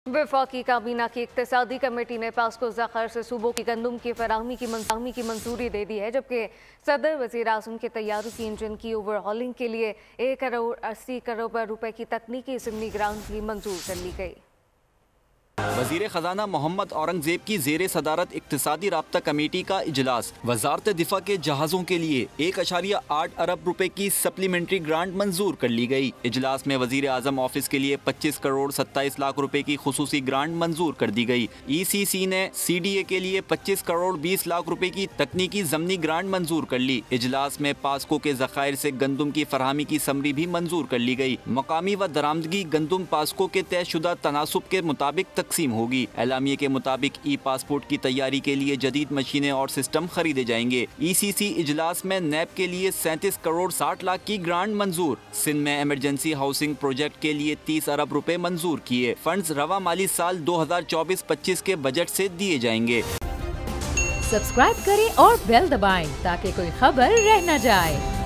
वफाकी काबीना की इक्तिसादी कमेटी ने पास्को ज़ख़र से सूबों की गंदम की फराहमी की मंजूरी दे दी है, जबकि सदर वज़ीर आज़म के तैयारों की इंजन की ओवरहॉलिंग के लिए 1 करोड़ 80 करोड़ रुपए की तकनीकी ज़मीनी ग्रांट भी मंजूर कर ली गई। वज़ीर ख़जाना मोहम्मद औरंगज़ेब की ज़ेर सदारत इक्तिसादी राब्ता कमेटी का इजलास वज़ारत दिफा के जहाज़ों के लिए 1.8 अरब रुपए की सप्लीमेंट्री ग्रांट मंजूर कर ली गई। इजलास में वज़ीर आज़म ऑफिस के लिए 25 करोड़ 27 लाख रुपए की खुसूसी ग्रांट मंजूर कर दी गई। ECC ने CDA के लिए 25 करोड़ 20 लाख रुपए की तकनीकी ज़मीनी ग्रांट मंजूर कर ली। इजलास में पास्को के ज़खायर से गंदम की फरहमी की समरी भी मंजूर कर ली गई। मकामी व दरामदगी गंदम पास्को के तयशुदा तनासुब के मुताबिक तकसीम होगी। एलामिये के मुताबिक पासपोर्ट की तैयारी के लिए जदीद मशीनें और सिस्टम खरीदे जाएंगे। ECC इजलास में नैब के लिए 37 करोड़ 60 लाख की ग्रांट मंजूर। सिंध में इमरजेंसी हाउसिंग प्रोजेक्ट के लिए 30 अरब रुपए मंजूर किए। फंड्स रवा माली साल 2024-25 के बजट से दिए जाएंगे। सब्सक्राइब करें और बेल दबाएं ताकि कोई खबर रह न जाए।